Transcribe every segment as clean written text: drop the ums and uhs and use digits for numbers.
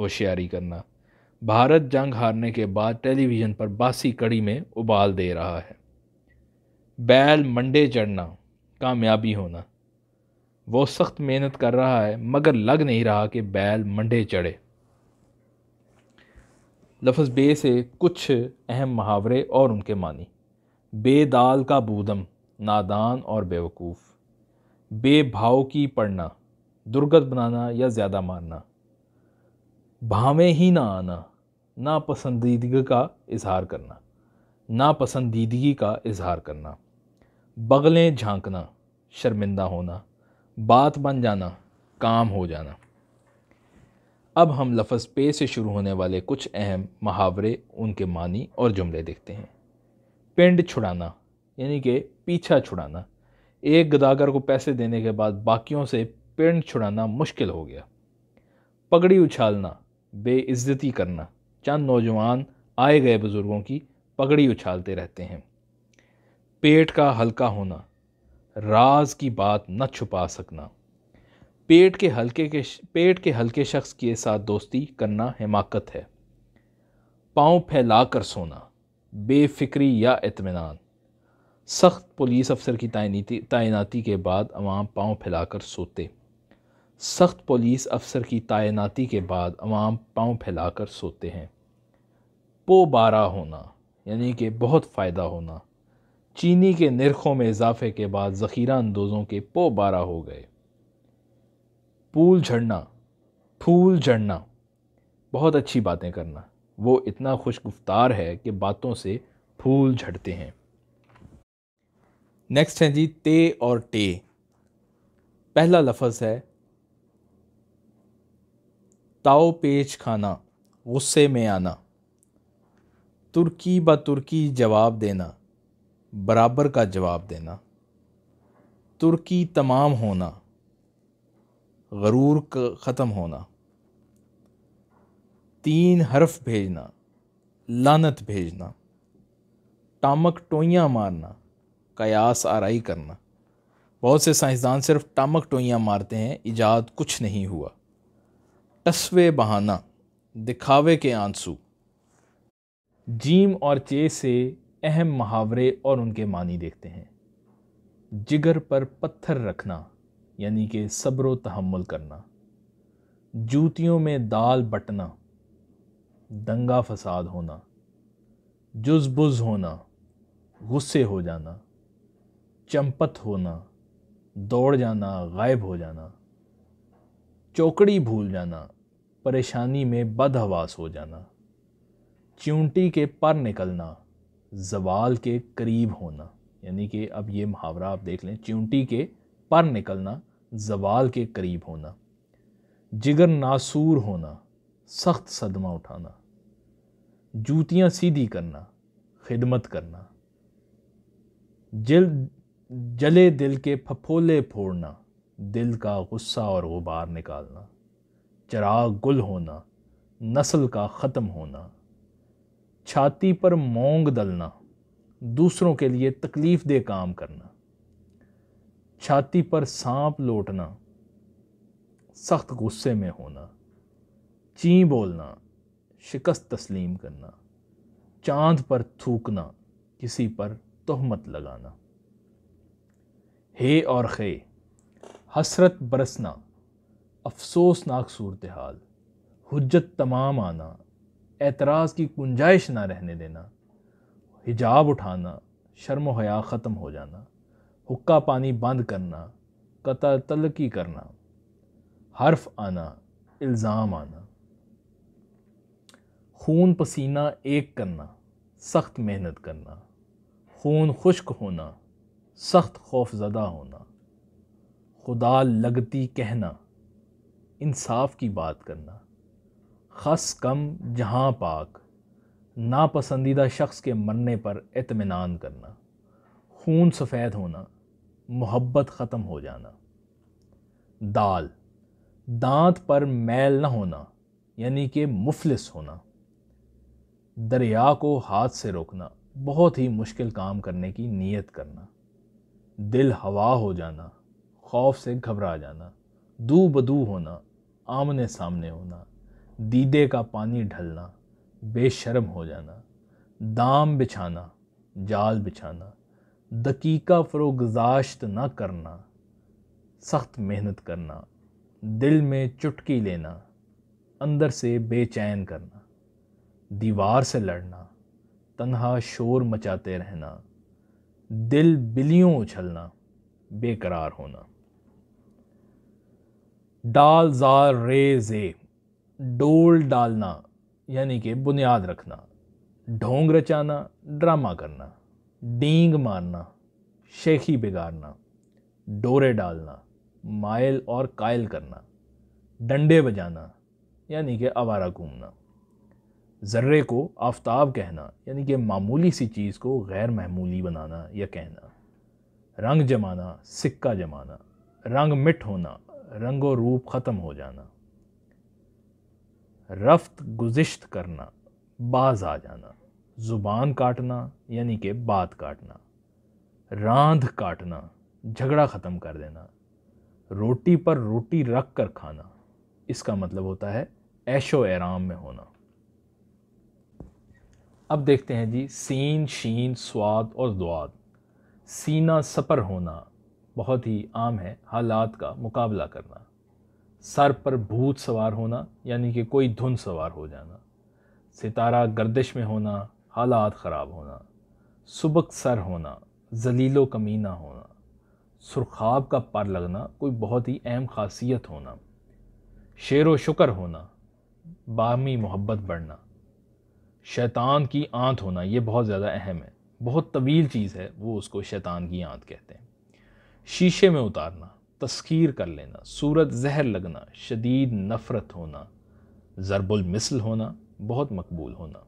ہوشیاری کرنا. بھارت جنگ ہارنے کے بعد ٹیلی ویژن پر باسی کڑی میں ابال دے رہا ہے. بیل منڈے چڑھنا، کامیابی ہونا. وہ سخت محنت کر رہا ہے مگر لگ نہیں رہا کہ بیل منڈے چڑھے. لفظ بے سے کچھ اہم محاورے اور ان کے معنی. بے دال کا بودم، نادان اور بیوقوف. بے بھاؤ کی پڑھنا، درگت بنانا یا زیادہ مارنا. بھاویں ہی نہ آنا، ناپسندیدگی کا اظہار کرنا، ناپسندیدگی کا اظہار کرنا. بغلیں جھانکنا، شرمندہ ہونا. بات بن جانا، کام ہو جانا. اب ہم لفظ پے سے شروع ہونے والے کچھ اہم محاورے، ان کے معنی اور جملے دیکھتے ہیں. پنڈ چھڑانا یعنی کہ پیچھا چھڑانا. ایک گداگر کو پیسے دینے کے بعد باقیوں سے پنڈ چھڑانا مشکل ہو گیا. پگڑی اچھالنا، بے عزتی کرنا. چند نوجوان آئے گئے بزرگوں کی پگڑی اچھالتے رہتے ہیں. پیٹ کا ہلکا ہونا، راز کی بات نہ چھپا سکنا. پیٹ کے ہلکے شخص کے ساتھ دوستی کرنا حماقت ہے. پاؤں پھیلا کر سونا، بے فکری یا اطمینان. سخت پولیس افسر کی تعیناتی کے بعد عوام پاؤں پھیلا کر سوتے. سخت پولیس افسر کی تعیناتی کے بعد عوام پاؤں پھیلا کر سوتے ہیں. پو بارہ ہونا یعنی کہ بہت فائدہ ہونا. چینی کے نرخوں میں اضافے کے بعد ذخیرہ اندوزوں کے پو بارہ ہو گئے. پھول جھڑنا، بہت اچھی باتیں کرنا. وہ اتنا خوش گفتار ہے کہ باتوں سے پھول جھڑتے ہیں. نیکسٹ ہے جی تے اور ٹے. پہلا لفظ ہے تاؤ پیچ کھانا، غصے میں آنا. ترکی با ترکی جواب دینا، برابر کا جواب دینا. ترکی تمام ہونا، غرور کا ختم ہونا. 3 حرف بھیجنا، لعنت بھیجنا. ٹامک ٹوئیاں مارنا، قیاس آرائی کرنا. بہت سے سائنسدان صرف ٹامک ٹوئیاں مارتے ہیں، ایجاد کچھ نہیں ہوا. ٹسوے بہانا، دکھاوے کے آنسو. جیم اور چے سے اہم محاورے اور ان کے معنی دیکھتے ہیں. جگر پر پتھر رکھنا یعنی کہ صبر و تحمل کرنا. جوتیوں میں دال بٹنا، دنگا فساد ہونا. جز بز ہونا، غصے ہو جانا. چمپت ہونا، دوڑ جانا، غائب ہو جانا. چوکڑی بھول جانا، پریشانی میں بدحواس ہو جانا. چیونٹی کے پر نکلنا، زوال کے قریب ہونا. یعنی کہ اب یہ محاورہ آپ دیکھ لیں، چیونٹی کے پر نکلنا، زوال کے قریب ہونا. جگر ناسور ہونا، سخت صدمہ اٹھانا. جوتیاں سیدھی کرنا، خدمت کرنا. جلے دل کے پھپھولے پھوڑنا، دل کا غصہ اور غبار نکالنا. چراغ گل ہونا، نسل کا ختم ہونا. چھاتی پر مونگ دلنا، دوسروں کے لیے تکلیف دہ کام کرنا. چھاتی پر سانپ لوٹنا، سخت غصے میں ہونا. چیں بولنا، شکست تسلیم کرنا. چاند پر تھوکنا، کسی پر تہمت لگانا. ہے اور خے، حسرت برسنا، افسوسناک صورتحال. حجت تمام آنا، اعتراض کی گنجائش نہ رہنے دینا. حجاب اٹھانا، شرم و حیا ختم ہو جانا. حقہ پانی بند کرنا، قطع طلقی کرنا. حرف آنا، الزام آنا. خون پسینہ ایک کرنا، سخت محنت کرنا. خون خشک ہونا، سخت خوف زدہ ہونا. خدا لگتی کہنا، انصاف کی بات کرنا. خس کم جہاں پاک، ناپسندیدہ شخص کے مرنے پر اطمینان کرنا. خون سفید ہونا، محبت ختم ہو جانا. دال، دانت پر میل نہ ہونا یعنی کہ مفلس ہونا. دریا کو ہاتھ سے روکنا، بہت ہی مشکل کام کرنے کی نیت کرنا. دل ہوا ہو جانا، خوف سے گھبرا جانا. دو بدو ہونا، آمنے سامنے ہونا. دیدے کا پانی ڈھلنا، بے شرم ہو جانا، دام بچھانا، جال بچھانا، دقیقہ فروگزاشت نہ کرنا، سخت محنت کرنا، دل میں چٹکی لینا، اندر سے بے چین کرنا، دیوار سے لڑنا، تنہا شور مچاتے رہنا، دل بلیوں اچھلنا، بے قرار ہونا۔ ڈال زار رے زے، ڈول ڈالنا یعنی کہ بنیاد رکھنا، ڈھونگ رچانا، ڈرامہ کرنا، ڈینگ مارنا، شیخی بگاڑنا، ڈورے ڈالنا، مائل اور قائل کرنا، ڈنڈے بجانا یعنی کہ آوارہ گھومنا، ذرے کو آفتاب کہنا یعنی کہ معمولی سی چیز کو غیر معمولی بنانا یا کہنا، رنگ جمانا، سکہ جمانا، رنگ مٹ ہونا، رنگ و روپ ختم ہو جانا، رفت گزشت کرنا، باز آ جانا، زبان کاٹنا یعنی کہ بات کاٹنا، راندھ کاٹنا، جھگڑا ختم کر دینا، روٹی پر روٹی رکھ کر کھانا، اس کا مطلب ہوتا ہے عیش و آرام میں ہونا۔ اب دیکھتے ہیں جی سین، شین، سواد اور دواد۔ سینہ سپر ہونا بہت ہی عام ہے، حالات کا مقابلہ کرنا۔ سر پر بھوت سوار ہونا یعنی کہ کوئی دھن سوار ہو جانا۔ ستارہ گردش میں ہونا، حالات خراب ہونا۔ سبک سر ہونا، ذلیل و کمینہ ہونا۔ سرخاب کا پر لگنا، کوئی بہت ہی اہم خاصیت ہونا۔ شیر و شکر ہونا، باہمی محبت بڑھنا۔ شیطان کی آنت ہونا، یہ بہت زیادہ اہم ہے، بہت طویل چیز ہے وہ، اس کو شیطان کی آنت کہتے ہیں۔ شیشے میں اتارنا، تسخیر کر لینا، صورت زہر لگنا، شدید نفرت ہونا۔ ضرب المثل ہونا، بہت مقبول ہونا۔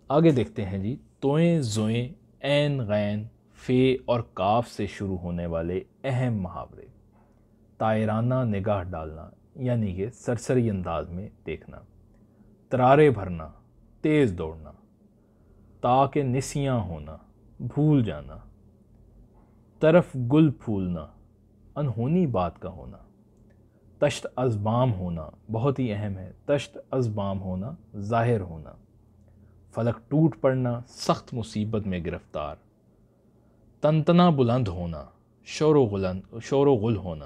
آگے دیکھتے ہیں جی توئیں، زوئیں، عین، غین، فے اور کاف سے شروع ہونے والے اہم محاورے۔ طائرانہ نگاہ ڈالنا یعنی کہ سرسری انداز میں دیکھنا۔ ترارے بھرنا، تیز دوڑنا۔ تاکہ نسیاں ہونا، بھول جانا۔ طرف گل پھولنا، انہونی بات کا ہونا۔ تشت از بام ہونا، بہت ہی اہم ہے، تشت از بام ہونا، ظاہر ہونا۔ فلک ٹوٹ پڑنا، سخت مصیبت میں گرفتار۔ تنتنا بلند ہونا، شور و غل ہونا۔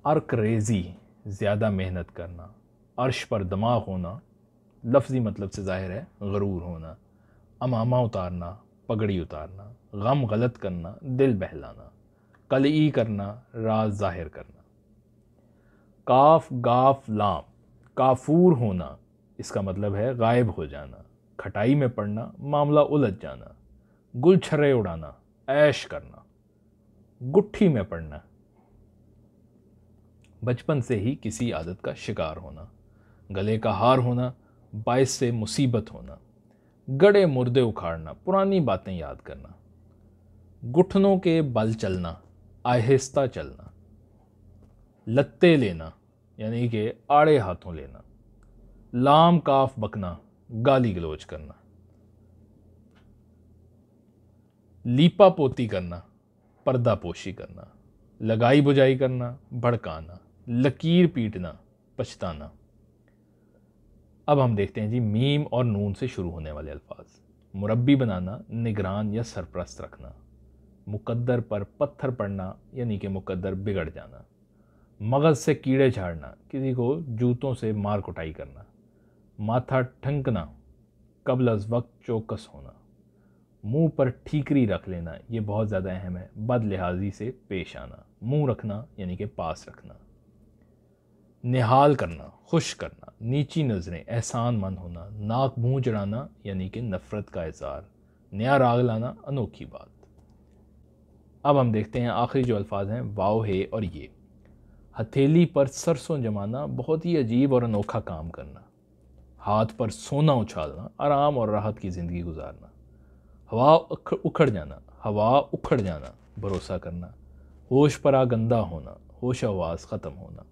عرق ریزی، زیادہ محنت کرنا۔ عرش پر دماغ ہونا، لفظی مطلب سے ظاہر ہے غرور ہونا۔ امامہ اتارنا، پگڑی اتارنا۔ غم غلط کرنا، دل بہلانا۔ قلعی کرنا، راز ظاہر کرنا۔ کاف، گاف، لام، کافور ہونا، اس کا مطلب ہے غائب ہو جانا۔ کھٹائی میں پڑنا، معاملہ الجھ جانا۔ گل چھرے اڑانا، عیش کرنا۔ گٹھی میں پڑنا، بچپن سے ہی کسی عادت کا شکار ہونا۔ گلے کا ہار ہونا، باعث سے مصیبت ہونا۔ گڑے مردے اکھاڑنا، پرانی باتیں یاد کرنا۔ گھٹنوں کے بل چلنا، آہستہ چلنا۔ لتے لینا یعنی کہ آڑے ہاتھوں لینا۔ لام کاف بکنا، گالی گلوچ کرنا۔ لیپا پوتی کرنا، پردہ پوشی کرنا۔ لگائی بجائی کرنا، بھڑکانا۔ لکیر پیٹنا، پچھتانا۔ اب ہم دیکھتے ہیں جی میم اور نون سے شروع ہونے والے الفاظ۔ مربی بنانا، نگران یا سرپرست رکھنا۔ مقدر پر پتھر پڑنا یعنی کہ مقدر بگڑ جانا۔ مغز سے کیڑے جھاڑنا، کسی کو جوتوں سے مار کٹائی کرنا۔ ماتھا ٹھنکنا، قبل از وقت چوکس ہونا۔ منہ پر ٹھیکری رکھ لینا، یہ بہت زیادہ اہم ہے، بد لحاظی سے پیش آنا۔ منہ رکھنا یعنی کہ پاس رکھنا۔ نہال کرنا، خوش کرنا۔ نیچی نظریں، احسان مند ہونا۔ ناک منہ جڑانا یعنی کہ نفرت کا اظہار۔ نیا راگ لانا، انوکھی بات۔ اب ہم دیکھتے ہیں آخری جو الفاظ ہیں واو، ہے اور یہ۔ ہتھیلی پر سرسوں جمانا، بہت ہی عجیب اور انوکھا کام کرنا۔ ہاتھ پر سونا اچھالنا، آرام اور راحت کی زندگی گزارنا۔ ہوا اکھڑ جانا، ہوا اکھڑ جانا، بھروسہ کرنا۔ ہوش پر آگندہ ہونا، ہوش آواز ختم ہونا۔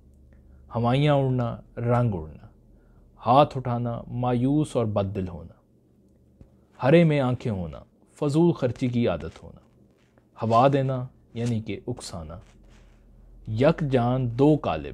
ہوائیاں اڑنا، رنگ اڑنا۔ ہاتھ اٹھانا، مایوس اور بد دل ہونا۔ ہرے میں آنکھیں ہونا، فضول خرچی کی عادت ہونا۔ ہوا دینا یعنی کہ اکسانا۔ یک جان دو قالب،